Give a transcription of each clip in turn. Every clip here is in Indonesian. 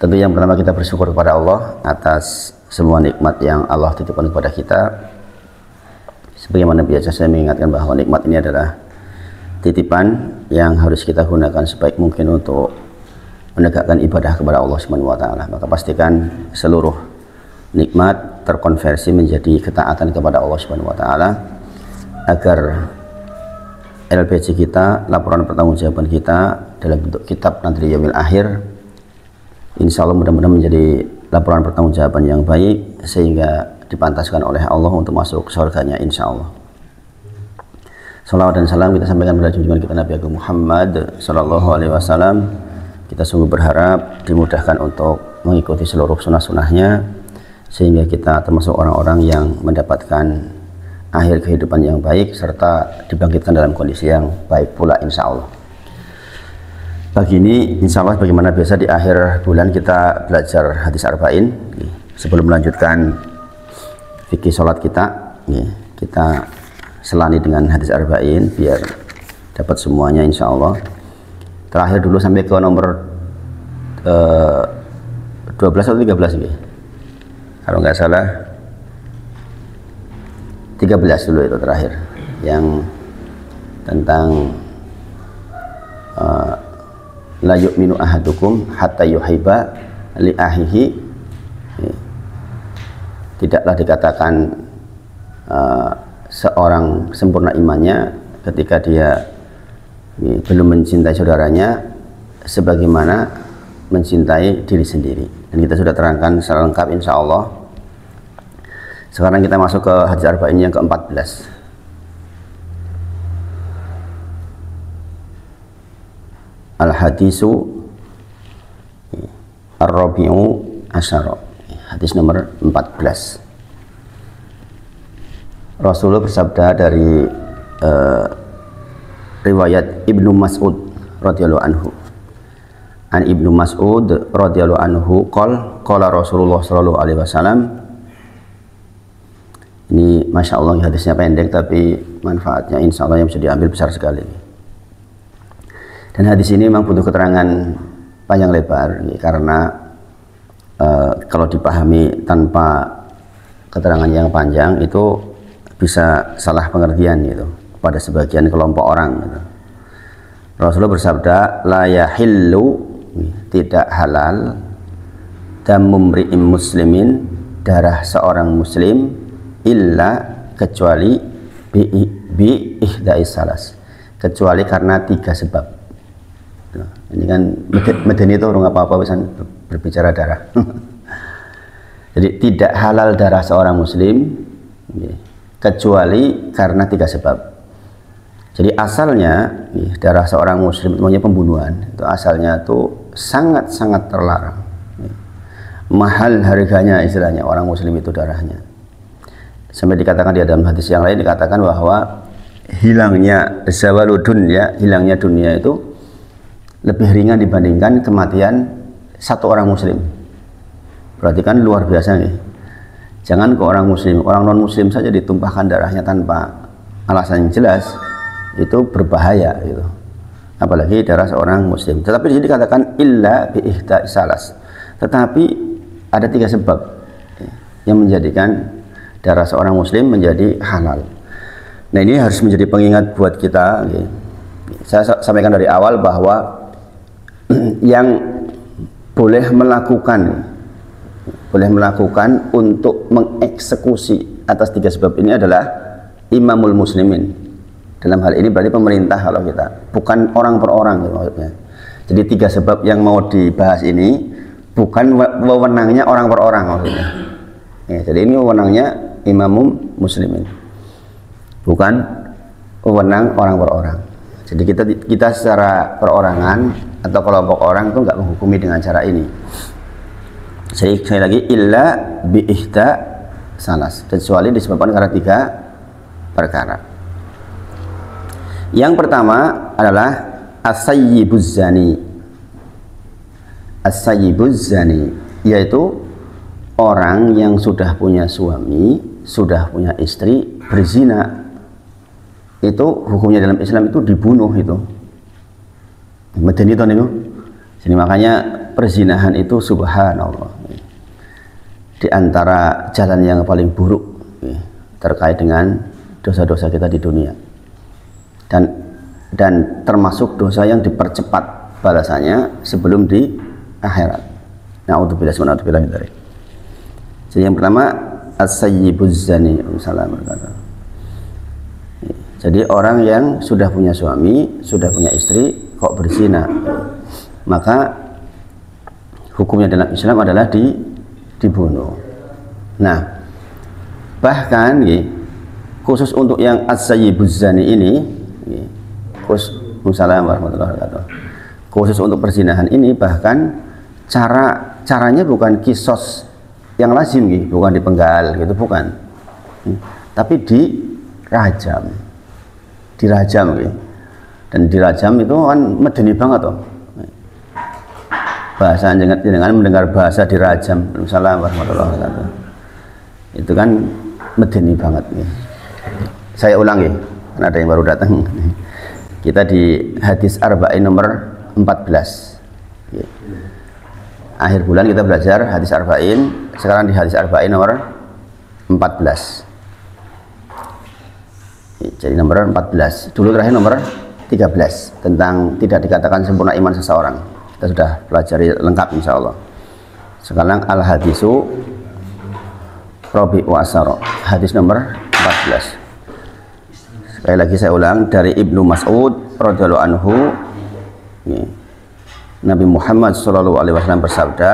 Tentu yang pertama kita bersyukur kepada Allah atas semua nikmat yang Allah titipkan kepada kita. Sebagaimana biasa saya mengingatkan bahwa nikmat ini adalah titipan yang harus kita gunakan sebaik mungkin untuk menegakkan ibadah kepada Allah Subhanahu wa taala. Maka pastikan seluruh nikmat terkonversi menjadi ketaatan kepada Allah Subhanahu wa taala agar LPG kita, laporan pertanggungjawaban kita dalam bentuk kitab nanti yaumil akhir, insya Allah mudah-mudahan menjadi laporan pertanggungjawaban yang baik sehingga dipantaskan oleh Allah untuk masuk surganya insya Allah. Salawat dan salam kita sampaikan pada junjungan kita Nabi Agung Muhammad Sallallahu Alaihi Wasallam. Kita sungguh berharap dimudahkan untuk mengikuti seluruh sunnah-sunnahnya sehingga kita termasuk orang-orang yang mendapatkan akhir kehidupan yang baik serta dibangkitkan dalam kondisi yang baik pula insya Allah. Pagi ini insya Allah bagaimana biasa di akhir bulan kita belajar hadis arba'in. Sebelum melanjutkan fikih sholat kita, kita selani dengan hadis arba'in biar dapat semuanya insya Allah. Terakhir dulu sampai ke nomor 12 atau 13 gitu. Kalau nggak salah 13 dulu itu terakhir, yang tentang la yu'minu ahadukum hatta yuhibba li ahihi. Tidaklah dikatakan seorang sempurna imannya ketika dia belum mencintai saudaranya sebagaimana mencintai diri sendiri. Dan kita sudah terangkan secara lengkap insya Allah. Sekarang kita masuk ke hadis arba'in yang ke-14. Al-hadisu ar-rabi'u asyara. Hadis nomor 14. Rasulullah bersabda dari riwayat Ibnu Mas'ud radhiyallahu anhu. An Ibnu Mas'ud radhiyallahu anhu qala Rasulullah sallallahu alaihi wasallam. Ini Masya Allah hadisnya pendek tapi manfaatnya insya Allah yang bisa diambil besar sekali. Dan hadis ini memang butuh keterangan panjang lebar karena kalau dipahami tanpa keterangan yang panjang itu bisa salah pengertian gitu pada sebagian kelompok orang gitu. Rasulullah bersabda la yahillu, tidak halal, damumri'im muslimin, darah seorang muslim, illa kecuali bi ihda'is salas, kecuali karena 3 sebab. Ini kan medeni itu orang apa-apa bisa berbicara darah. Jadi tidak halal darah seorang muslim kecuali karena 3 sebab. Jadi asalnya darah seorang muslim itu pembunuhan, itu asalnya itu sangat-sangat terlarang. Mahal harganya istilahnya orang muslim itu darahnya. Sampai dikatakan di dalam hadis yang lain dikatakan bahwa hilangnya zawaludun, hilangnya dunia itu lebih ringan dibandingkan kematian satu orang muslim. Berarti kan luar biasa nih. Jangan ke orang muslim, orang non muslim saja ditumpahkan darahnya tanpa alasan yang jelas, itu berbahaya gitu. Apalagi darah seorang muslim. Tetapi di sini dikatakan illa bi ihda salas. Tetapi ada 3 sebab yang menjadikan darah seorang muslim menjadi halal. Nah ini harus menjadi pengingat buat kita. Saya sampaikan dari awal bahwa yang boleh melakukan untuk mengeksekusi atas 3 sebab ini adalah imamul muslimin. Dalam hal ini berarti pemerintah kalau kita, bukan orang per orang gitu maksudnya. Jadi 3 sebab yang mau dibahas ini bukan wewenangnya orang per orang maksudnya. Jadi ini wewenangnya imamul muslimin, bukan wewenang orang per orang. Jadi kita secara perorangan atau kelompok orang itu nggak menghukumi dengan cara ini. Saya lagi illa bi ihda salas, kecuali disebabkan karena 3 perkara. Yang pertama adalah as-sayyibuz zani. As-sayyibuz zani yaitu orang yang sudah punya suami, sudah punya istri, berzina. Itu hukumnya dalam Islam itu dibunuh itu. Medeni itu nih. Jadi makanya perzinahan itu subhanallah di antara jalan yang paling buruk terkait dengan dosa-dosa kita di dunia, dan termasuk dosa yang dipercepat balasannya sebelum di akhirat. Na'udzubillah min dzalik. Jadi yang pertama as-sayyibuz zani. Jadi orang yang sudah punya suami, sudah punya istri kok berzina, maka hukumnya dalam Islam adalah dibunuh. Nah, bahkan khusus untuk yang as-sayyibuz zani ini, khusus untuk perzinahan ini, bahkan caranya bukan kisos yang lazim, bukan dipenggal gitu, bukan, tapi dirajam, dan dirajam itu kan medeni banget toh. Bahasa dengan mendengar bahasa dirajam, Assalamualaikum warahmatullahi wabarakatuh, itu kan medeni banget. Saya ulang karena ada yang baru datang. Kita di hadis arba'in nomor 14. Akhir bulan kita belajar hadis arba'in, sekarang di hadis arba'in nomor 14. Jadi nomor 14. Dulu terakhir nomor 13 tentang tidak dikatakan sempurna iman seseorang. Kita sudah pelajari lengkap insya Allah. Sekarang al-hadisu Rabi'u Asaro, hadis nomor 14. Sekali lagi saya ulang, dari Ibnu Mas'ud radhiyallahu anhu, Nabi Muhammad SAW bersabda,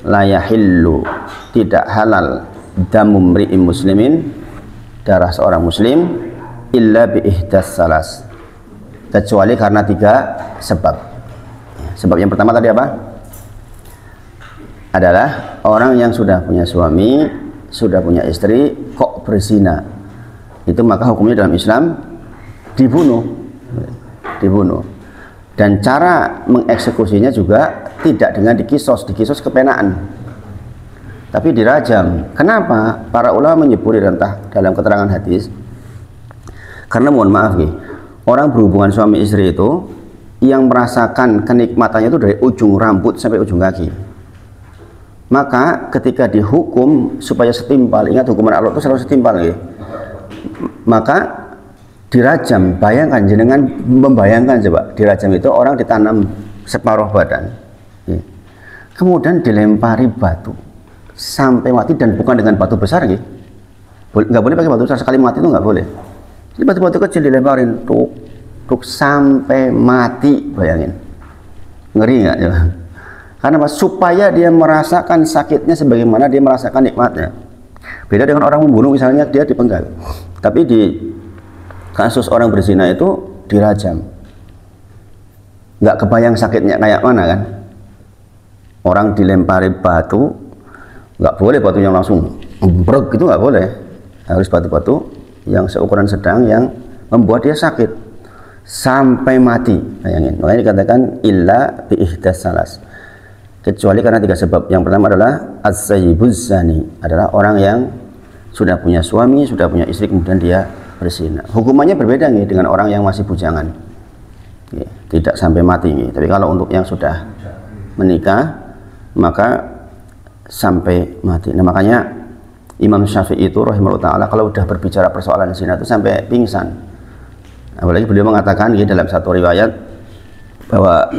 la yahillu, tidak halal, damu mri'in muslimin, darah seorang muslim, illa bi ihdas salas, kecuali karena 3 sebab. Sebab yang pertama tadi apa? Adalah orang yang sudah punya suami, sudah punya istri, kok berzina, itu maka hukumnya dalam Islam dibunuh. Dan cara mengeksekusinya juga tidak dengan dikisos kepenaan, tapi dirajam. Kenapa para ulama menyebut dalam keterangan hadis? Karena mohon maaf orang berhubungan suami istri itu yang merasakan kenikmatannya itu dari ujung rambut sampai ujung kaki. Maka ketika dihukum supaya setimpal, ingat hukuman Allah itu selalu setimpal, maka dirajam. Bayangkan, jenengan membayangkan coba, dirajam itu orang ditanam separuh badan, kemudian dilempari batu sampai mati, dan bukan dengan batu besar, nggak boleh pakai batu besar, sekali mati itu nggak boleh. Jadi batu-batu kecil dilemparin tuk sampai mati. Bayangin, ngeri nggak? Karena supaya dia merasakan sakitnya sebagaimana dia merasakan nikmatnya. Beda dengan orang membunuh, misalnya dia dipenggal, tapi di kasus orang berzina itu dirajam. Nggak kebayang sakitnya kayak mana kan? Orang dilempari batu, nggak boleh batunya langsung brek, itu nggak boleh. Harus batu-batu yang seukuran sedang yang membuat dia sakit sampai mati. Bayangin. Makanya dikatakan illa bi ihdas salas, kecuali karena 3 sebab. Yang pertama adalah as-sayyibuz zani, adalah orang yang sudah punya suami, sudah punya istri, kemudian dia berzina. Hukumannya berbeda dengan orang yang masih bujangan, tidak sampai mati. Tapi kalau untuk yang sudah menikah maka sampai mati. Nah, makanya Imam Syafi'i itu rahimahullah ta'ala kalau udah berbicara persoalan zina itu sampai pingsan. Apalagi beliau mengatakan dalam satu riwayat bahwa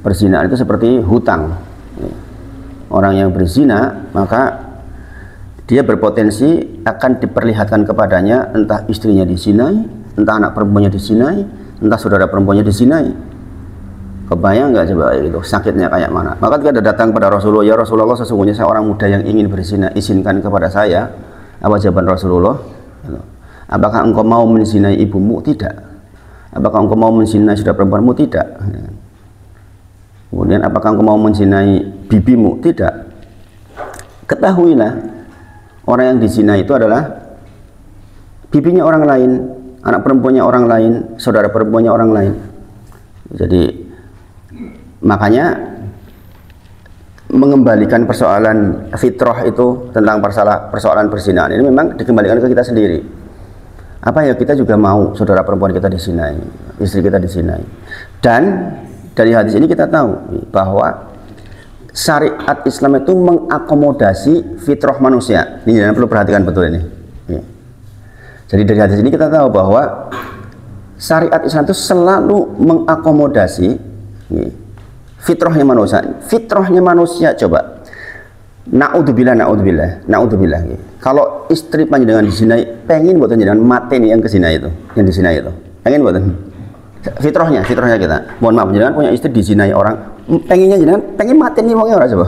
perzinaan itu seperti hutang. Orang yang berzina maka dia berpotensi akan diperlihatkan kepadanya entah istrinya dizinai, entah anak perempuannya dizinai, entah saudara perempuannya dizinai. Kebayang nggak coba itu sakitnya kayak mana? Maka ketika datang pada Rasulullah, ya Rasulullah, sesungguhnya saya orang muda yang ingin berzina, izinkan kepada saya. Apa jawaban Rasulullah? Apakah engkau mau menzinai ibumu? Tidak. Apakah engkau mau menzinai saudara perempuanmu? Tidak. Kemudian apakah engkau mau menzinai bibimu? Tidak. Ketahuilah, orang yang dizinai itu adalah bibinya orang lain, anak perempuannya orang lain, saudara perempuannya orang lain. Jadi makanya mengembalikan persoalan fitrah itu tentang persoalan perzinahan ini memang dikembalikan ke kita sendiri. Apa ya, kita juga mau saudara perempuan kita dizinai, istri kita dizinai. Dan dari hadis ini kita tahu bahwa syariat Islam itu mengakomodasi fitrah manusia. Ini jangan perlu perhatikan betul ini. Jadi dari hadis ini kita tahu bahwa syariat Islam itu selalu mengakomodasi fitrahnya manusia. Fitrahnya manusia, coba. Naudzubillah. Kalau istri panjenengan dizinai, pengen buat panjenengan mati nih yang kesina itu, yang dizinai itu. Pengen buat fitrahnya kita. Mohon maaf, panjenengan punya istri dizinai orang, pengennya jenengan pengen mati nih wongnya orang coba.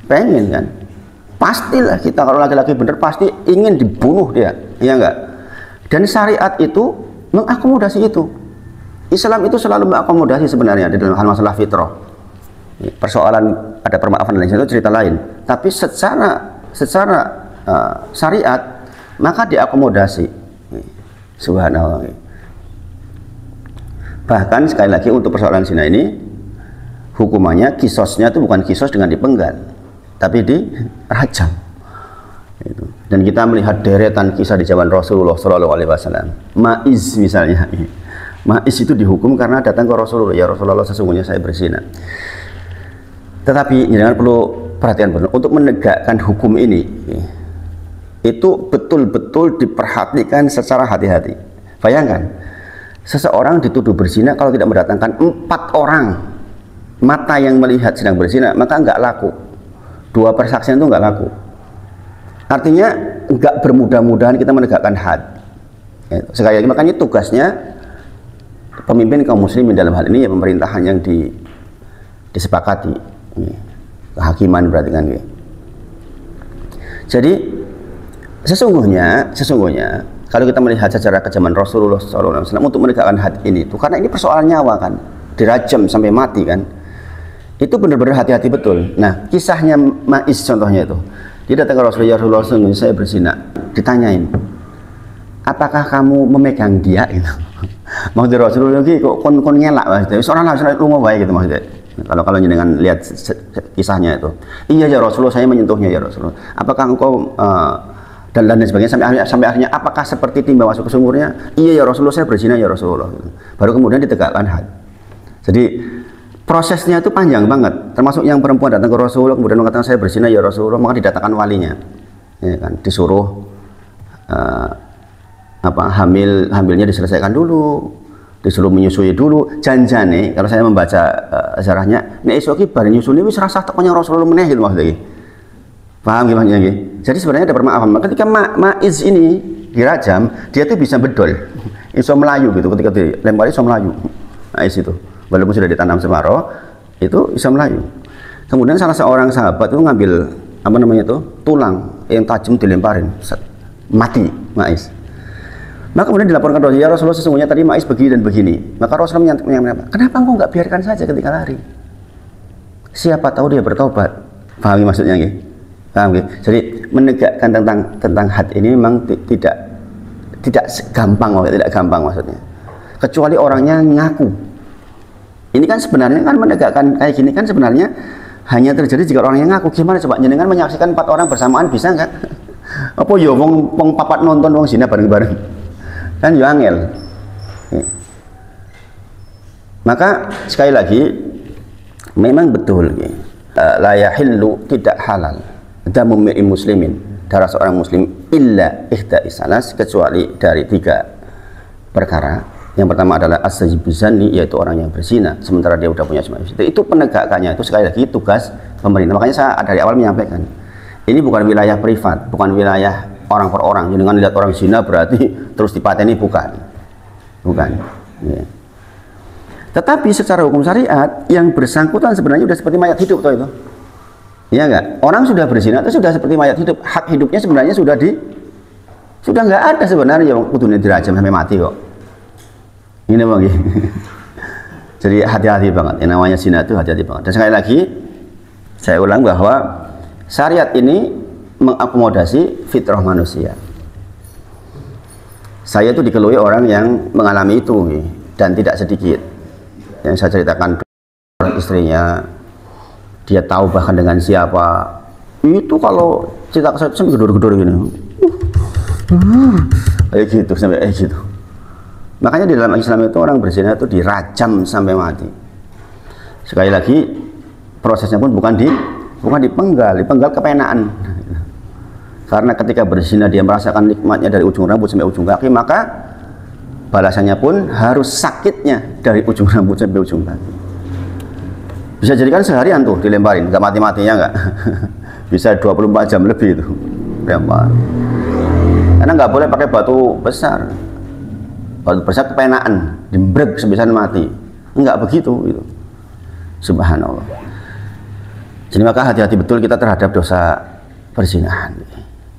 Pengen kan? Pastilah kita kalau laki-laki bener pasti ingin dibunuh dia, iya enggak? Dan syariat itu mengakomodasi itu. Islam itu selalu mengakomodasi sebenarnya di dalam hal masalah fitrah. Persoalan ada permaafan lain itu cerita lain. Tapi secara syariat maka diakomodasi. Subhanallah. Bahkan sekali lagi untuk persoalan zina ini hukumannya kisosnya itu bukan kisos dengan dipenggal, tapi dirajam. Dan kita melihat deretan kisah di zaman Rasulullah SAW. Maiz misalnya, Maiz itu dihukum karena datang ke Rasulullah, ya Rasulullah sesungguhnya saya berzina. Tetapi jangan perlu perhatian benar untuk menegakkan hukum ini itu betul-betul diperhatikan secara hati-hati. Bayangkan seseorang dituduh berzina, kalau tidak mendatangkan 4 orang mata yang melihat sedang berzina, maka nggak laku. 2 persaksian itu nggak laku. Artinya nggak bermudah-mudahan kita menegakkan had. Sekali lagi makanya tugasnya pemimpin kaum muslimin dalam hal ini ya pemerintahan yang disepakati, kehakiman berarti kan. Jadi sesungguhnya kalau kita melihat secara kejaman Rasulullah SAW untuk menegakkan had ini itu karena ini persoalan nyawa kan, dirajam sampai mati kan, itu benar-benar hati-hati betul. Nah kisahnya Maiz contohnya itu, dia datang ke Rasulullah SAW, saya berzina, ditanyain apakah kamu memegang dia gitu. Maksudnya Rasulullah lagi kok kon ngelak maksudnya, seorang langsung lu mau baik gitu maksudnya. Kalau dengan lihat kisahnya itu, iya ya Rasulullah saya menyentuhnya ya Rasulullah, apakah engkau dan lain sebagainya sampai akhirnya apakah seperti timba masuk ke sumurnya, iya ya Rasulullah saya berzina ya Rasulullah. Baru kemudian ditegakkan had. Jadi prosesnya itu panjang banget, termasuk yang perempuan datang ke Rasulullah kemudian mengatakan saya berzina ya Rasulullah, maka didatangkan walinya, ya kan, disuruh hamilnya diselesaikan dulu, disuruh menyusui dulu, janjane kalau saya membaca sejarahnya nek esuk iki bar nyusui wis rasa tekonya Rasulullah meneh gitu maksudnya. Paham gimana iki? Jadi sebenarnya ada permaafan. Ketika Maiz ini dirajam, dia tuh bisa bedol, iso melayu gitu, ketika dilempari iso melayu. Maiz itu walaupun sudah ditanam separuh itu iso melayu. Kemudian salah seorang sahabat itu ngambil tulang yang tajam dilemparin, mati Maiz. Maka kemudian dilaporkan Rasulullah, ya Rasulullah sesungguhnya tadi Maiz begini dan begini. Maka Rasulullah menyampaikan, kenapa engkau nggak biarkan saja ketika lari? Siapa tahu dia bertobat. Pahami maksudnya nggih? Paham nggih? Jadi menegakkan tentang had ini memang tidak gampang maksudnya. Kecuali orangnya ngaku. Ini kan sebenarnya kan menegakkan kayak gini kan sebenarnya hanya terjadi jika orangnya ngaku. Gimana coba jenengan menyaksikan 4 orang bersamaan bisa nggak? Apa ya wong papat nonton wong zina bareng-bareng? Kan yo angel. Maka sekali lagi memang betul la yahillu, tidak halal damu muslimin, darah seorang muslim illa ihda isalas, kecuali dari 3 perkara. Yang pertama adalah as-sajibu zanni, yaitu orang yang berzina sementara dia sudah punya suami istri. Itu penegakannya itu sekali lagi tugas pemerintah. Makanya saya dari awal menyampaikan ini bukan wilayah privat, bukan wilayah orang per orang. Dengan lihat orang zina berarti terus dipateni, bukan. Ya. Tetapi secara hukum syariat yang bersangkutan sebenarnya sudah seperti mayat hidup toh itu. Iya enggak? Orang sudah berzina itu sudah seperti mayat hidup. Hak hidupnya sebenarnya sudah nggak ada sebenarnya, kudunya dirajam sampai mati kok. Ini bang. Jadi hati-hati banget. Yang namanya zina itu hati-hati banget. Dan sekali lagi saya ulang bahwa syariat ini mengakomodasi fitrah manusia. Saya itu dikelui orang yang mengalami itu dan tidak sedikit. Yang saya ceritakan istrinya, dia tahu bahkan dengan siapa. Itu kalau cerita ke saya sampai gedor-gedor gini. Kayak gitu sampai gitu. Makanya di dalam Islam itu orang berzina itu dirajam sampai mati. Sekali lagi prosesnya pun bukan dipenggal kepenaan. Karena ketika berzina dia merasakan nikmatnya dari ujung rambut sampai ujung kaki, maka balasannya pun harus sakitnya dari ujung rambut sampai ujung kaki. Bisa jadikan seharian tuh dilemparin, nggak mati-matinya nggak. Bisa 24 jam lebih itu lempar. Karena nggak boleh pakai batu besar kepenaan, dimbrek sebisa mati. Enggak begitu itu. Subhanallah. Jadi maka hati-hati betul kita terhadap dosa perzinahan,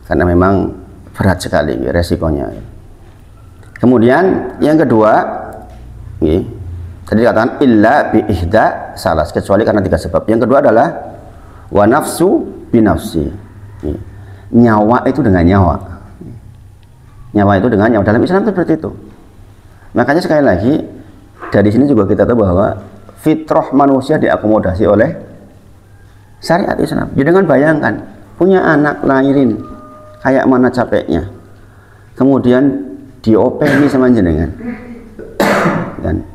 karena memang berat sekali resikonya. Kemudian yang kedua, tadi dikatakan illa bi ihda salas, kecuali karena 3 sebab. Yang kedua adalah wa nafsu binafsi. Nyawa itu dengan nyawa. Nyawa itu dengan nyawa. Dalam Islam itu seperti itu. Makanya sekali lagi dari sini juga kita tahu bahwa fitrah manusia diakomodasi oleh syariat Islam. Jadi dengan bayangkan punya anak lahirin kayak mana capeknya, kemudian diopeni sama jenengan, dan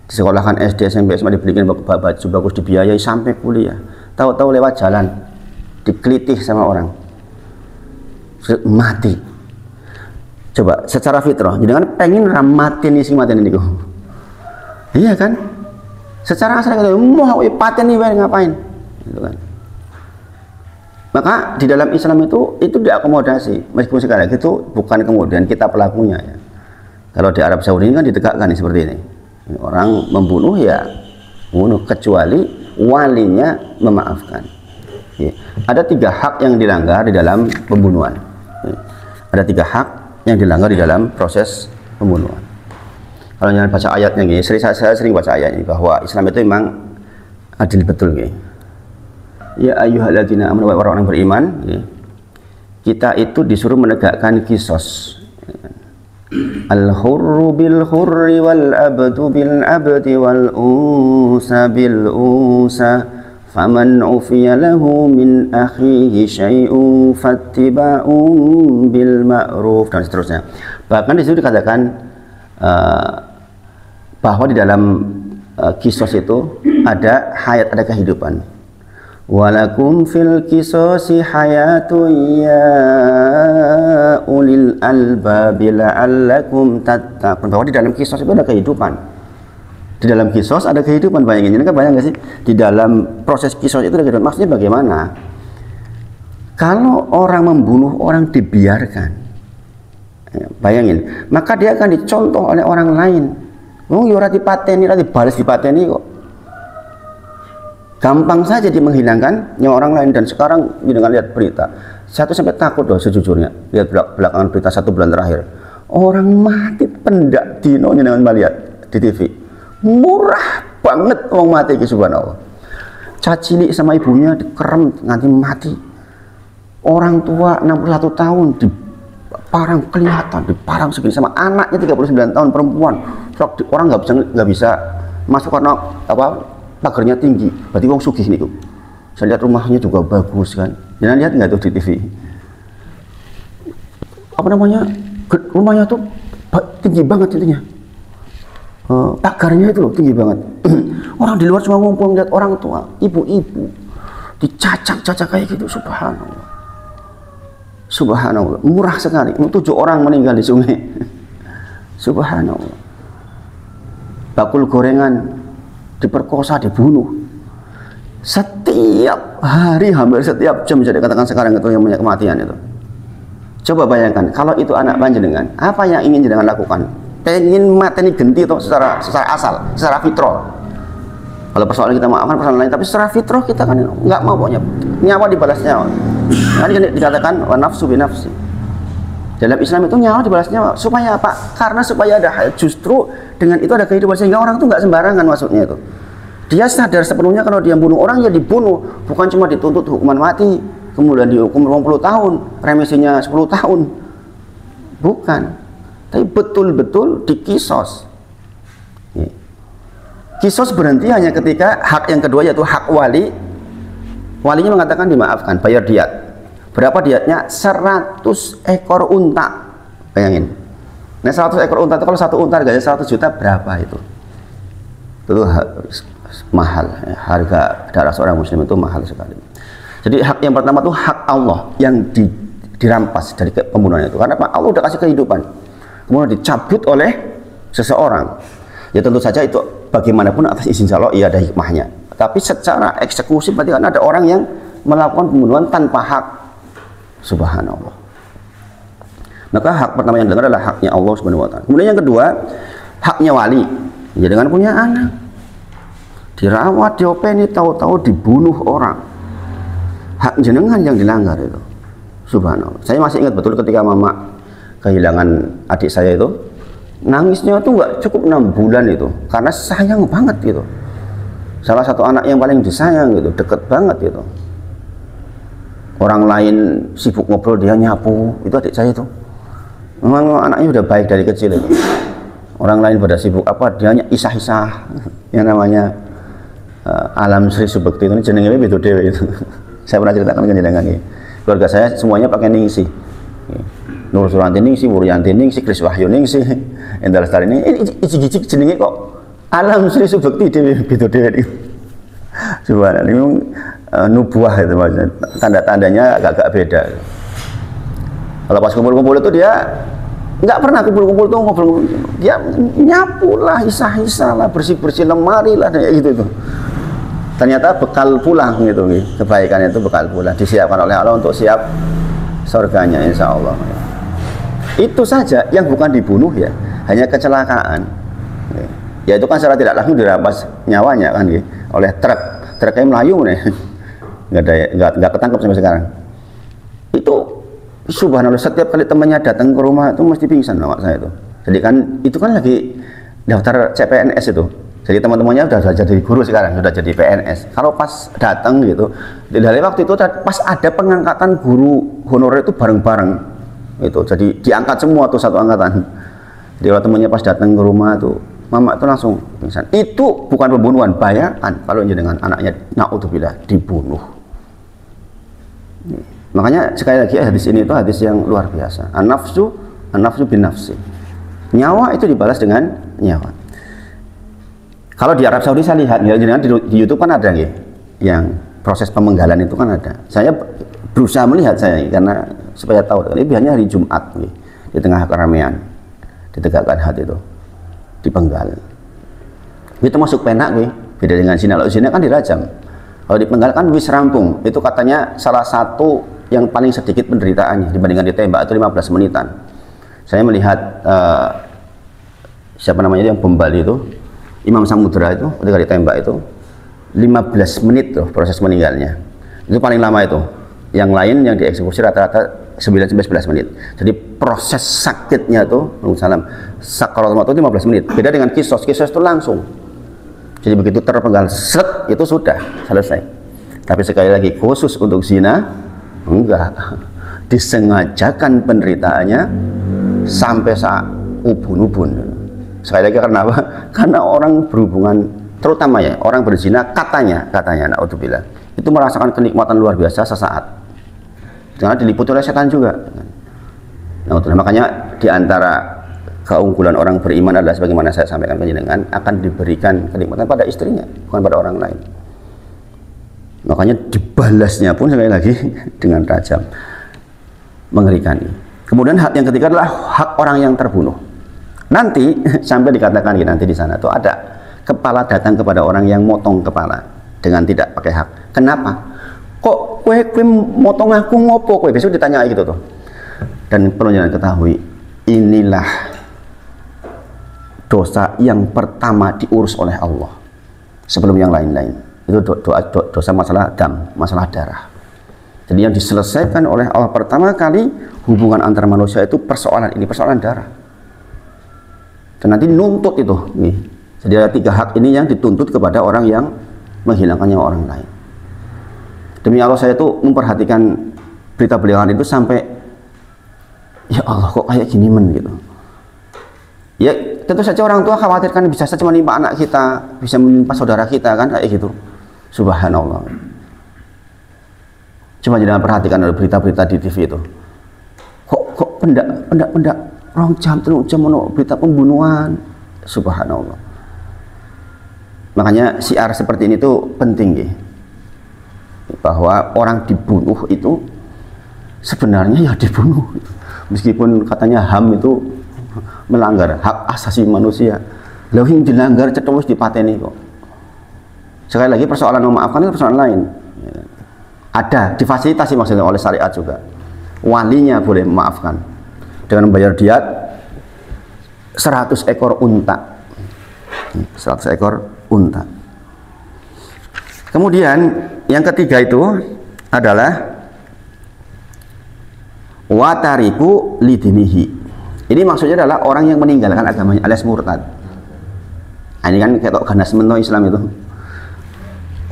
disekolahkan SD, SMP, SMA, dibelikan baju bagus, dibiayai sampai kuliah. Tahu-tahu lewat jalan dikelitih sama orang, mati. Coba secara fitrah, jenengan pengen ramatin isi mati ini, iya kan? Secara asal kita mau paten nih ngapain, gitu kan? Maka di dalam Islam itu diakomodasi, meskipun sekarang itu bukan kemudian kita pelakunya ya. Kalau di Arab Saudi ini kan ditegakkan seperti ini. Orang membunuh ya membunuh, kecuali walinya memaafkan. Ya. Ada 3 hak yang dilanggar di dalam pembunuhan. Ya. Ada 3 hak yang dilanggar di dalam proses pembunuhan. Kalau jangan baca ayatnya gini, saya sering baca ayat ini bahwa Islam itu memang adil betul gini. Ya ayyuhalladzina amanu, orang-orang beriman, ya. Kita itu disuruh menegakkan kisos. Al-hurru bil hurri wal abdu bil abdi wal unsa bil unsa faman ufiya lahu min akhihi syai'un fattiba'un bil ma'ruf, dan seterusnya. Bahkan di situ dikatakan bahwa di dalam kisos itu ada hayat, ada kehidupan. Walakum fil qisasi hayatun ya ulil albabi la'allakum tattaqun. Bahwa di dalam kisos itu ada kehidupan. Di dalam kisos ada kehidupan, bayangin. Ini kan bayang gak sih? Di dalam proses kisos itu ada kehidupan. Maksudnya bagaimana? Kalau orang membunuh orang dibiarkan, bayangin, maka dia akan dicontoh oleh orang lain. Oh, ora dipateni, ora dibalas dipateni kok. Gampang saja dia menghilangkan nyawa orang lain. Dan sekarang dengan lihat berita, saya tuh sampai takut loh sejujurnya. Lihat belakangan berita 1 bulan terakhir, orang mati pendak dino dengan melihat di TV. Murah banget orang mati ke, subhanallah. Cacili sama ibunya dikerem nanti mati. Orang tua 61 tahun diparang, kelihatan diparang segini, sama anaknya 39 tahun perempuan. Orang nggak bisa masuk karena apa? Pagarnya tinggi, berarti wong sugih nih tuh. Saya lihat rumahnya juga bagus kan. Jangan lihat nggak tuh di TV? Apa namanya? Rumahnya tuh tinggi banget intinya. Pagarnya itu loh tinggi banget. Orang di luar cuma ngumpul lihat orang tua, ibu-ibu dicacak-cacak kayak gitu. Subhanallah. Subhanallah, murah sekali. 7 orang meninggal di sungai. Subhanallah. Bakul gorengan diperkosa, dibunuh. Setiap hari, hampir setiap jam bisa dikatakan sekarang itu yang punya kematian itu. Coba bayangkan kalau itu anak panjenengan, apa yang ingin jenengan lakukan? Pengen mateni genti itu secara asal, secara fitrah. Kalau persoalan kita maafkan persoalan lain, tapi secara fitrah kita kan nggak mau, pokoknya nyawa dibalas nyawa. Nanti dikatakan wa nafsu binafsi. Dalam Islam itu nyawa dibalas nyawa. Supaya apa? Karena supaya ada hayat. Justru dengan itu ada kehidupan, sehingga orang itu nggak sembarangan masuknya itu. Dia sadar sepenuhnya kalau dia bunuh orang ya dibunuh, bukan cuma dituntut hukuman mati, kemudian dihukum 20 tahun, remisinya 10 tahun. Bukan. Tapi betul-betul dikisos. Kisos berhenti hanya ketika hak yang kedua, yaitu hak wali. Walinya mengatakan dimaafkan, bayar diat. Berapa diatnya? 100 ekor unta. Bayangin. Nah 100 ekor unta itu kalau 1 unta harganya 100 juta, berapa itu? Itu mahal. Harga darah seorang muslim itu mahal sekali. Jadi hak yang pertama itu hak Allah yang dirampas dari pembunuhan itu. Karena apa? Allah udah kasih kehidupan, kemudian dicabut oleh seseorang. Ya tentu saja itu bagaimanapun atas izin Allah, iya ada hikmahnya. Tapi secara eksekusi berarti kan ada orang yang melakukan pembunuhan tanpa hak. Subhanallah. Maka hak pertama yang dengar adalah haknya Allah Subhanahu wa taala. Kemudian yang kedua, haknya wali. Ya dengan punya anak. Dirawat, diopeni, tahu-tahu dibunuh orang. Hak jenengan yang dilanggar itu. Subhanallah. Saya masih ingat betul ketika mama kehilangan adik saya itu, nangisnya itu nggak cukup 6 bulan itu, karena sayang banget gitu. Salah satu anak yang paling disayang gitu, deket banget gitu. Orang lain sibuk ngobrol, dia nyapu. Itu adik saya itu. Memang anaknya udah baik dari kecil itu. Orang lain pada sibuk apa, dia isah-isah yang namanya alam Sri Subekti itu jenengnya itu dewe itu. Saya pernah ceritakan ke jenengan ini. Keluarga saya semuanya pakai ningsi. Nur Suranti ningsi, Wuryanti ningsi, Kris Wahyu ningsi, Endal Lestari ini ijik-ijik jenenge kok alam Sri Subekti dewe itu dewe itu. Subhanallah, ini nubuah itu maksudnya. Tanda-tandanya agak-agak beda. Kalau pas kumpul-kumpul itu dia nggak pernah kumpul-kumpul tuh ngobrol, dia nyapu lah, isah-isah lah, bersih-bersih lemari lah, kayak gitu tuh. Ternyata bekal pulang gitu, kebaikan itu bekal pulang, disiapkan oleh Allah untuk siap surganya insya Allah. Itu saja yang bukan dibunuh ya, hanya kecelakaan. Ya itu kan secara tidak langsung dirampas nyawanya kan, oleh truknya melayu nih, nggak ketangkep sampai sekarang. Itu subhanallah, setiap kali temannya datang ke rumah itu mesti pingsan sama saya itu. Jadi kan itu kan lagi daftar CPNS itu. Jadi teman-temannya sudah jadi guru sekarang, sudah jadi PNS. Kalau pas datang gitu, dari waktu itu pas ada pengangkatan guru honorer itu bareng-bareng itu. Jadi diangkat semua tuh satu angkatan. Jadi kalau temannya pas datang ke rumah tuh, mama itu langsung pingsan. Itu bukan pembunuhan, bayangkan kalau dengan anaknya naudzubillah dibunuh. Makanya sekali lagi hadis ini itu hadis yang luar biasa. An-nafsu bin nafsi. Nyawa itu dibalas dengan nyawa. Kalau di Arab Saudi saya lihat, ya, di YouTube kan ada yang proses pemenggalan itu kan ada. Saya berusaha melihat karena supaya tahu. Ini biasanya hari Jumat di tengah keramaian, ditegakkan hati itu, dipenggal. Itu masuk penak beda dengan zina. Kalau zina kan dirajam. Kalau dipenggal kan wis rampung. Itu katanya salah satu yang paling sedikit penderitaannya dibandingkan ditembak itu 15 menitan. Saya melihat siapa namanya yang bom Bali itu, Imam Samudra itu ketika ditembak itu 15 menit tuh proses meninggalnya. Itu paling lama itu. Yang lain yang dieksekusi rata-rata 9-11 menit. Jadi proses sakitnya tuh sakaratul maut itu 15 menit. Beda dengan kisos itu langsung. Jadi begitu terpenggal set itu sudah selesai. Tapi sekali lagi khusus untuk zina enggak, disengajakan penderitaannya sampai ubun-ubun. Sekali lagi karena apa? Karena orang berhubungan, terutama ya orang berzina, katanya naudzubillah, itu merasakan kenikmatan luar biasa sesaat. Karena diliputi oleh setan juga. Naudzubillah. Makanya diantara keunggulan orang beriman adalah sebagaimana saya sampaikan penjenengan, akan diberikan kenikmatan pada istrinya, bukan pada orang lain. Makanya dibalasnya pun sekali lagi dengan tajam, mengerikan. Kemudian hak yang ketiga adalah hak orang yang terbunuh. Nanti sampai dikatakan nanti di sana tuh ada kepala datang kepada orang yang motong kepala dengan tidak pakai hak. Kenapa? Kok kue motong aku ngopo kue? Besok ditanya gitu tuh. Dan perlu jangan ketahui, inilah dosa yang pertama diurus oleh Allah sebelum yang lain-lain. Itu dosa masalah dam, masalah darah. Jadi yang diselesaikan oleh Allah pertama kali hubungan antar manusia itu persoalan darah. Dan nanti nuntut itu nih. Jadi ada 3 hak ini yang dituntut kepada orang yang menghilangkan nyawa orang lain. Demi Allah saya itu memperhatikan berita beliauan itu sampai ya Allah kok kayak gini gitu. Ya tentu saja orang tua khawatirkan bisa saja menimpa anak kita, bisa menimpa saudara kita kan kayak gitu. Subhanallah. Coba jangan perhatikan ada berita-berita di TV itu. Kok pendak 2 jam 3 jam berita pembunuhan. Subhanallah. Makanya syiar seperti ini tuh penting ya, bahwa orang dibunuh itu sebenarnya ya dibunuh, meskipun katanya HAM itu melanggar hak asasi manusia, lalu yang dilanggar terus dipateni kok. Sekali lagi persoalan memaafkan itu persoalan lain, ada difasilitasi maksudnya oleh syariat juga, walinya boleh memaafkan dengan membayar diat 100 ekor unta, 100 ekor unta. Kemudian yang ketiga itu adalah watariku lidinihi. Ini maksudnya adalah orang yang meninggalkan agamanya alias murtad. Nah, ini kan ketok ganas meno Islam itu.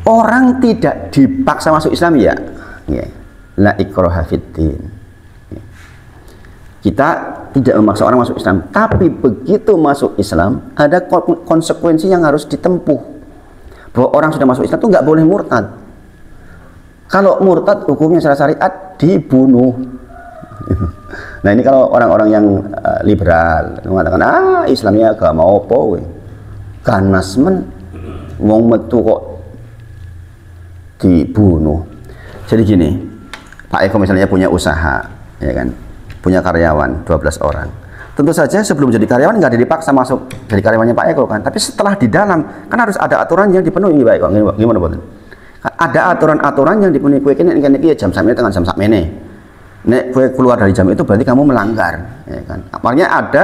Orang tidak dipaksa masuk Islam ya. La ikraha fiddin. Kita tidak memaksa orang masuk Islam, tapi begitu masuk Islam ada konsekuensi yang harus ditempuh. Bahwa orang sudah masuk Islam itu nggak boleh murtad. Kalau murtad hukumnya secara syariat dibunuh. Nah ini kalau orang-orang yang liberal mengatakan Islamnya agama apa we, ganas men wong metu kok dibunuh. Jadi gini, Pak Eko misalnya punya usaha, ya kan, punya karyawan 12 orang. Tentu saja sebelum jadi karyawan nggak dipaksa masuk jadi karyawannya Pak Eko kan, tapi setelah di dalam kan harus ada aturan yang dipenuhi Pak Eko. Gimana Pak? Ada aturan-aturan yang dipenuhi. Kue kini jam sampai dengan jam sak mene. Nek kue keluar dari jam itu berarti kamu melanggar, ya kan? Artinya ada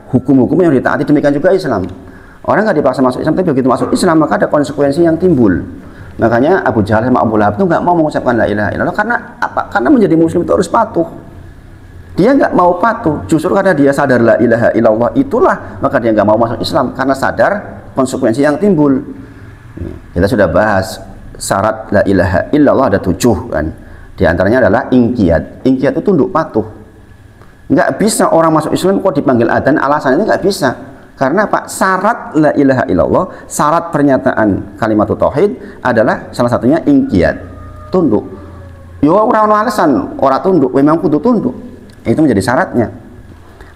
hukum-hukum yang ditaati, demikian juga Islam. Orang nggak dipaksa masuk Islam, tapi begitu masuk Islam maka ada konsekuensi yang timbul. Makanya Abu Jahal sama Abu Lahab itu nggak mau mengucapkan la ilaha illallah karena apa? Karena menjadi muslim itu harus patuh. Dia nggak mau patuh, justru karena dia sadar la ilaha illallah itulah maka dia nggak mau masuk Islam karena sadar konsekuensi yang timbul. Kita sudah bahas syarat la ilaha illallah ada 7 kan. Di antaranya adalah ingkiyat. Ingkiyat itu tunduk patuh. Nggak bisa orang masuk Islam kok dipanggil adzan, alasannya nggak bisa. Karena Pak, syarat la ilaha illallah, syarat pernyataan kalimat tauhid adalah salah satunya ingkiyat, tunduk. Yo orang alasan orang tunduk, memang kudu tunduk. Itu menjadi syaratnya.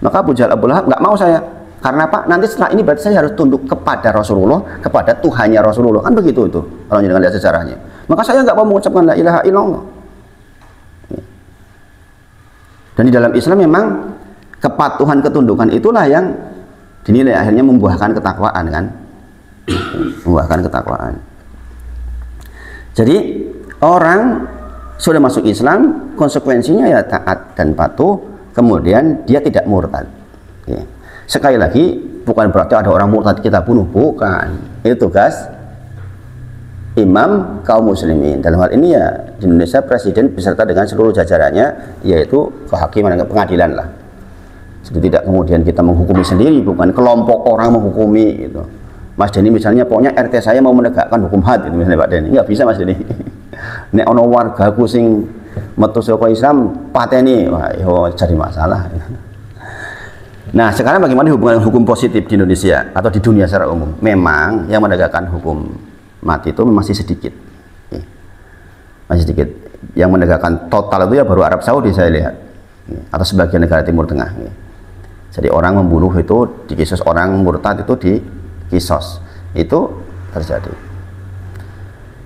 Maka Abu Jahal Abu Lahab nggak mau saya. Karena Pak, nanti setelah ini berarti saya harus tunduk kepada Rasulullah, kepada Tuhannya Rasulullah. Kan begitu itu kalau jangan lihat sejarahnya. Maka saya nggak mau mengucapkan la ilaha illallah. Dan di dalam Islam memang kepatuhan, ketundukan itulah yang dinilai akhirnya membuahkan ketakwaan kan, membuahkan ketakwaan. Jadi orang sudah masuk Islam, konsekuensinya ya taat dan patuh, kemudian dia tidak murtad. Ya. Sekali lagi, bukan berarti ada orang murtad kita bunuh, bukan. Itu tugas imam kaum muslimin. Dalam hal ini ya di Indonesia presiden beserta dengan seluruh jajarannya, yaitu kehakiman dan pengadilan lah. Jadi tidak kemudian kita menghukumi sendiri, bukan kelompok orang menghukumi gitu. Mas Denny misalnya pokoknya RT saya mau menegakkan hukum had itu misalnya Pak Denny, nggak bisa Mas Denny. Nek ono warga sing metu saka Islam pateni, wah yo jadi masalah. Nah sekarang bagaimana hubungan hukum positif di Indonesia atau di dunia secara umum? Memang yang menegakkan hukum mati itu masih sedikit, masih sedikit. Yang menegakkan total itu ya baru Arab Saudi saya lihat, atau sebagian negara Timur Tengah. Jadi orang membunuh itu dikisos, orang murtad itu dikisos, itu terjadi.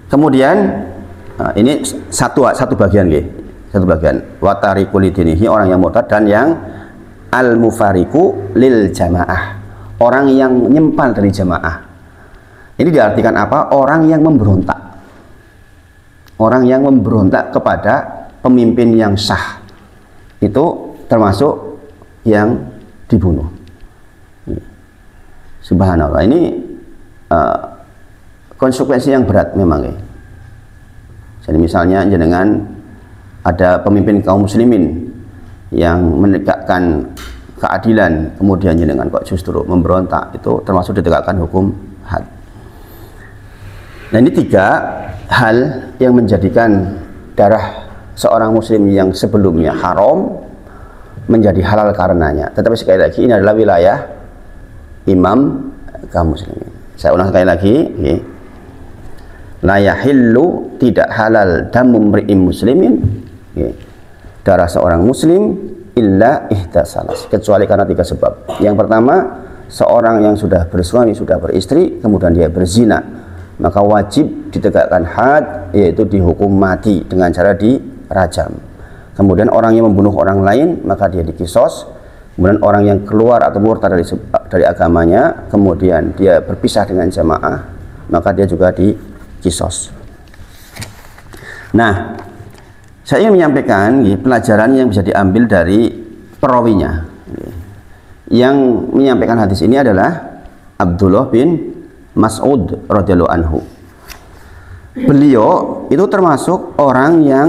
Kemudian ini satu bagian, satu bagian. Watariku lidinihi, orang yang murtad, dan yang al-mufariku lil jamaah, orang yang nyempal dari jamaah. Ini diartikan apa? Orang yang memberontak. Orang yang memberontak kepada pemimpin yang sah. Itu termasuk yang dibunuh. Subhanallah. Ini konsekuensi yang berat memang ya. Jadi misalnya jenengan ada pemimpin kaum muslimin yang menegakkan keadilan, kemudian jenengan kok justru memberontak, itu termasuk ditegakkan hukum had. Nah ini 3 hal yang menjadikan darah seorang muslim yang sebelumnya haram menjadi halal karenanya. Tetapi sekali lagi ini adalah wilayah imam kaum muslimin. Saya ulang sekali lagi, la yahillu, tidak halal damu mri'in muslimin, darah seorang muslim, illa ihdasalas, kecuali karena 3 sebab. Yang pertama, seorang yang sudah bersuami, sudah beristri, kemudian dia berzina, maka wajib ditegakkan had, yaitu dihukum mati dengan cara dirajam. Kemudian orang yang membunuh orang lain maka dia dikisos. Kemudian orang yang keluar atau murtad dari agamanya, kemudian dia berpisah dengan jamaah, maka dia juga dikisos. Nah, saya ingin menyampaikan pelajaran yang bisa diambil dari perawinya. Yang menyampaikan hadis ini adalah Abdullah bin Mas'ud radhiyallahu anhu. Beliau itu termasuk orang yang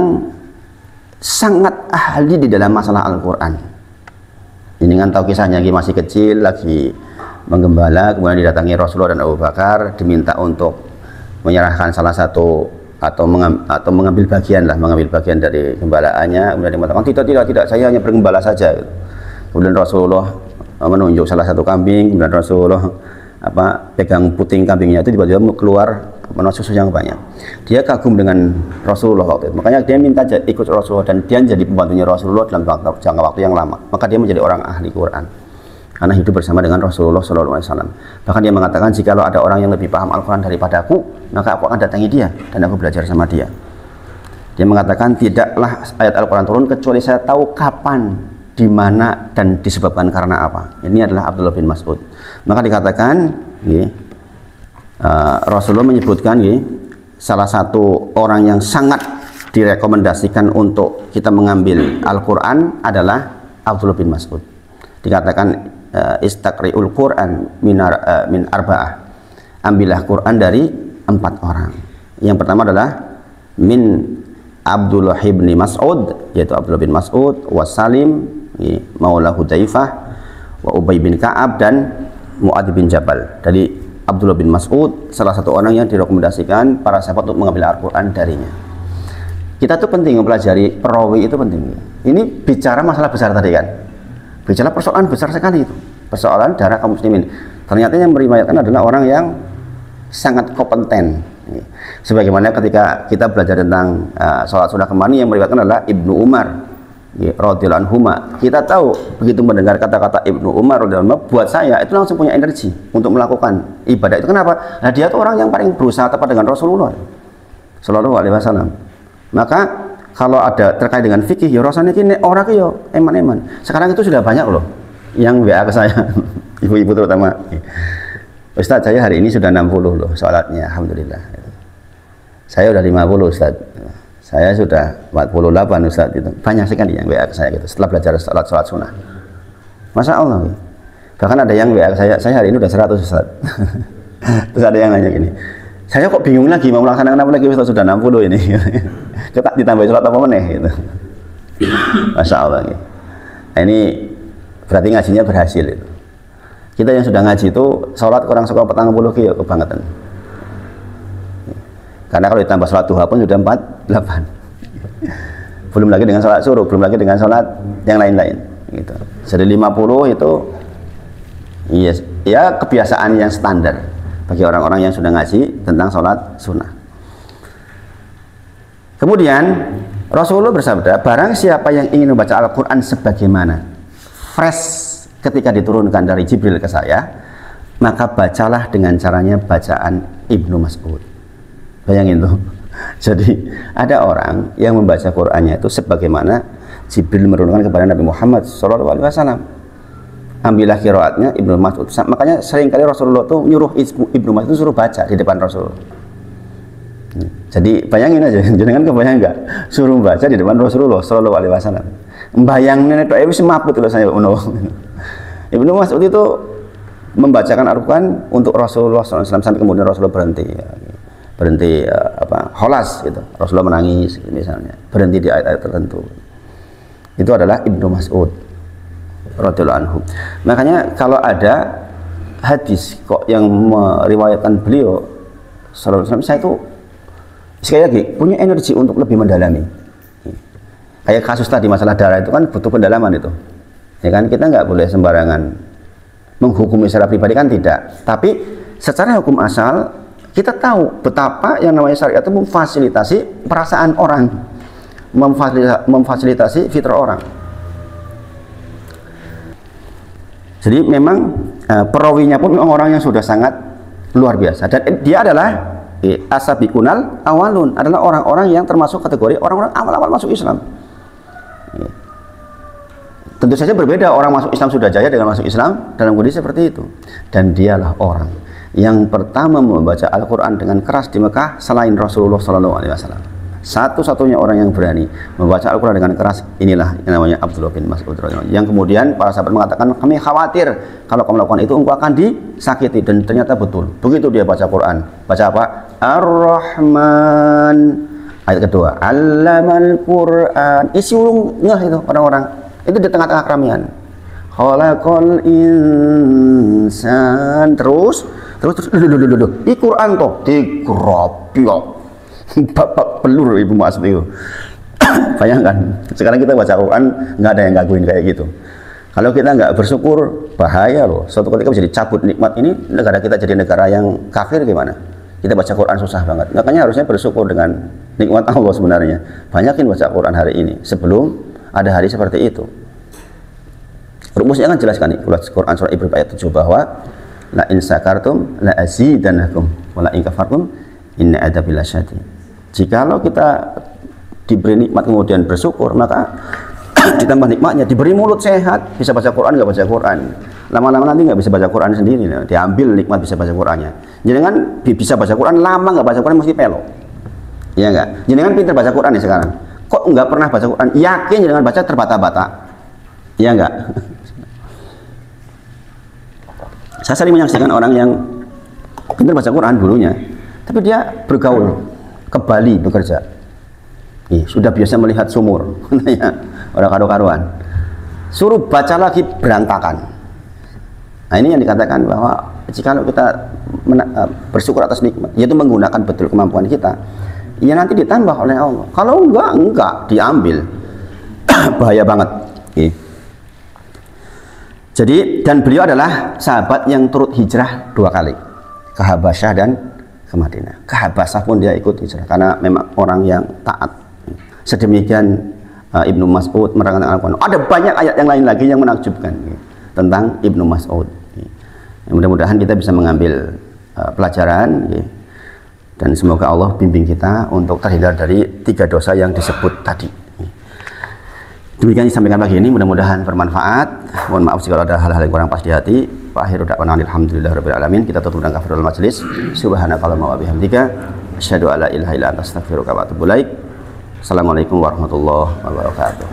sangat ahli di dalam masalah Al-Quran. Ini kan tahu kisahnya, masih kecil lagi menggembala, kemudian didatangi Rasulullah dan Abu Bakar, diminta untuk menyerahkan salah satu atau mengambil bagian dari gembalaannya. Kemudian dia mengatakan tidak, saya hanya bergembala saja. Kemudian Rasulullah menunjuk salah satu kambing, kemudian Rasulullah pegang puting kambingnya itu, tiba-tiba keluar susu yang banyak. Dia kagum dengan Rasulullah waktu itu, makanya dia minta ikut Rasulullah dan dia jadi pembantunya Rasulullah dalam jangka waktu yang lama. Maka dia menjadi orang ahli Quran karena hidup bersama dengan Rasulullah SAW. Bahkan dia mengatakan, jikalau ada orang yang lebih paham Al-Quran daripada aku, maka aku akan datangi dia dan aku belajar sama dia. Dia mengatakan, tidaklah ayat Al-Quran turun kecuali saya tahu kapan, di mana, dan disebabkan karena apa. Ini adalah Abdullah bin Mas'ud. Maka dikatakan Rasulullah menyebutkan salah satu orang yang sangat direkomendasikan untuk kita mengambil Al-Quran adalah Abdullah bin Mas'ud. Dikatakan istaqri'ul Quran min arba'ah, ambillah Quran dari 4 orang. Yang pertama adalah min Abdullah bin Mas'ud, yaitu Abdullah bin Mas'ud, wa Salim maula Hudzaifah, wa Ubay bin Ka'ab, dan Mu'adz bin Jabal. Dari Abdullah bin Mas'ud, salah satu orang yang direkomendasikan para sahabat untuk mengambil Al-Quran darinya. Kita tuh penting mempelajari perawi, itu penting. Ini bicara masalah besar tadi kan, bicara persoalan besar sekali itu, persoalan darah kaum muslimin. Ternyata yang meriwayatkan adalah orang yang sangat kompeten. Sebagaimana ketika kita belajar tentang sholat sunnah kemarin, yang meriwayatkan adalah Ibnu Umar radhiyallahu anhu. Kita tahu begitu mendengar kata-kata Ibnu Umar radhiyallahu anhu, buat saya itu langsung punya energi untuk melakukan ibadah itu. Kenapa? Nah, dia tuh orang yang paling berusaha tepat dengan Rasulullah sallallahu alaihi wasallam. Maka kalau ada terkait dengan fikih, ya rasanya ini orang yo eman-eman. Sekarang itu sudah banyak loh yang WA ke saya, ibu-ibu terutama. Ustaz, saya hari ini sudah 60 loh sholatnya, alhamdulillah. Saya udah 50 Ustaz. Saya sudah 48 Ustaz. Itu banyak sekali yang WA ke saya gitu setelah belajar sholat sunnah. Masya Allah. Bahkan ada yang WA ke saya hari ini udah 100 Ustaz. Terus ada yang nanya gini, saya kok bingung lagi mau melaksanakan apa lagi Ustaz, sudah 60 ini. Coba ditambah sholat apa meneh gitu. Masya Allah. Nah, ini berarti ngajinya berhasil itu. Kita yang sudah ngaji itu sholat kurang suka 40 ya kebangetan. Karena kalau ditambah sholat duha pun sudah 48. Belum lagi dengan sholat suruh, belum lagi dengan sholat yang lain-lain gitu. Jadi 50 itu ya kebiasaan yang standar bagi orang-orang yang sudah ngaji tentang sholat sunnah. Kemudian Rasulullah bersabda, barang siapa yang ingin membaca Al-Quran sebagaimana fresh ketika diturunkan dari Jibril ke saya, maka bacalah dengan caranya bacaan Ibnu Mas'ud. Bayangin tuh. Jadi ada orang yang membaca Qur'annya itu sebagaimana Jibril menurunkan kepada Nabi Muhammad SAW. Ambillah qiraatnya Ibnu Mas'ud. Makanya seringkali Rasulullah tuh nyuruh Ibnu Mas'ud suruh baca di depan Rasul. Jadi bayangin aja, jangan kebayang enggak suruh baca di depan Rasulullah SAW. Bayangin itu wis maput kalau saya Ibnu Mas'ud itu membacakan Al-Quran untuk Rasulullah SAW sampai kemudian Rasulullah berhenti holas gitu. Rasulullah menangis misalnya, berhenti di ayat-ayat tertentu. Itu adalah Ibnu Mas'ud radhiyallahu anhu. Makanya kalau ada hadis kok yang meriwayatkan beliau sallallahu alaihi wasallam, saya itu sekali lagi punya energi untuk lebih mendalami. Kayak kasus tadi masalah darah itu kan butuh pendalaman itu. Ya kan, kita nggak boleh sembarangan menghukumi secara pribadi kan tidak. Tapi secara hukum asal kita tahu betapa yang namanya syariat itu memfasilitasi perasaan orang, memfasilitasi fitrah orang. Jadi memang perawinya pun memang orang yang sudah sangat luar biasa, dan dia adalah Asabiqunal awalun adalah orang-orang yang termasuk kategori orang-orang awal-awal masuk Islam. Tentu saja berbeda orang masuk Islam sudah jaya dengan masuk Islam dalam kondisi seperti itu. Dan dialah orang yang pertama membaca Al-Quran dengan keras di Mekah selain Rasulullah SAW. Satu-satunya orang yang berani membaca Al-Quran dengan keras inilah yang namanya Abdullah bin Mas'ud. Yang kemudian para sahabat mengatakan, kami khawatir kalau kamu melakukan itu engkau akan disakiti, dan ternyata betul. Begitu dia baca Quran, baca apa? Ar-Rahman. Ayat kedua, Allamal Quran. Isi ulung ngeh itu orang-orang. Itu di tengah-tengah keramaian. Khalaqal insan. Terus di Quran toh dikropiok. Bapak pelur Ibu Mas'ud itu. Bayangkan, sekarang kita baca Quran nggak ada yang ngakuin kayak gitu. Kalau kita nggak bersyukur, bahaya loh. Suatu ketika bisa dicabut nikmat ini, negara kita jadi negara yang kafir gimana? Kita baca Quran susah banget. Makanya harusnya bersyukur dengan nikmat Allah sebenarnya. Banyakin baca Quran hari ini sebelum ada hari seperti itu. Rumusnya kan jelaskan nih, Quran surah Ibrahim ayat 7 bahwa la in sakartum la azidanakum wa la in kafartum inna adzabi lasyadid. Jikalau kita diberi nikmat kemudian bersyukur, maka ditambah nikmatnya, diberi mulut sehat, bisa baca Quran nggak baca Quran, lama-lama nanti nggak bisa baca Quran sendiri, diambil nikmat bisa baca Qurannya. Jangan bisa baca Quran, lama nggak baca Quran mesti pelo, ya nggak? Jangan pintar baca Quran nih sekarang, kok nggak pernah baca Quran, yakin jangan baca terbata-bata, ya nggak? Saya sering menyaksikan orang yang pintar baca Quran dulunya, tapi dia bergaul ke Bali bekerja, sudah biasa melihat sumur, orang karu-karuan, suruh baca lagi berantakan. Nah ini yang dikatakan bahwa jika kita bersyukur atas nikmat, yaitu menggunakan betul kemampuan kita, ya nanti ditambah oleh Allah. Kalau enggak diambil, bahaya banget. Jadi, dan beliau adalah sahabat yang turut hijrah 2 kali, ke Habasyah dan ke Madinah. Ke Habasyah pun dia ikut hijrah karena memang orang yang taat. Sedemikian Ibnu Mas'ud menerangkan Al-Quran. Ada banyak ayat yang lain lagi yang menakjubkan tentang Ibnu Mas'ud. Mudah-mudahan kita bisa mengambil pelajaran, dan semoga Allah bimbing kita untuk terhindar dari 3 dosa yang disebut tadi. Demikian disampaikan pagi ini, mudah-mudahan bermanfaat. Mohon maaf jika ada hal-hal yang kurang pas di hati. Wa akhiru da'wana alhamdulillahirabbil alamin. Kita tutup dengan kafaratul majelis. Subhanakallahumma wa bihamdika asyhadu an la ilaha illa anta astaghfiruka wa atubu ilaik. Assalamualaikum warahmatullahi wabarakatuh.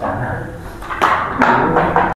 Cara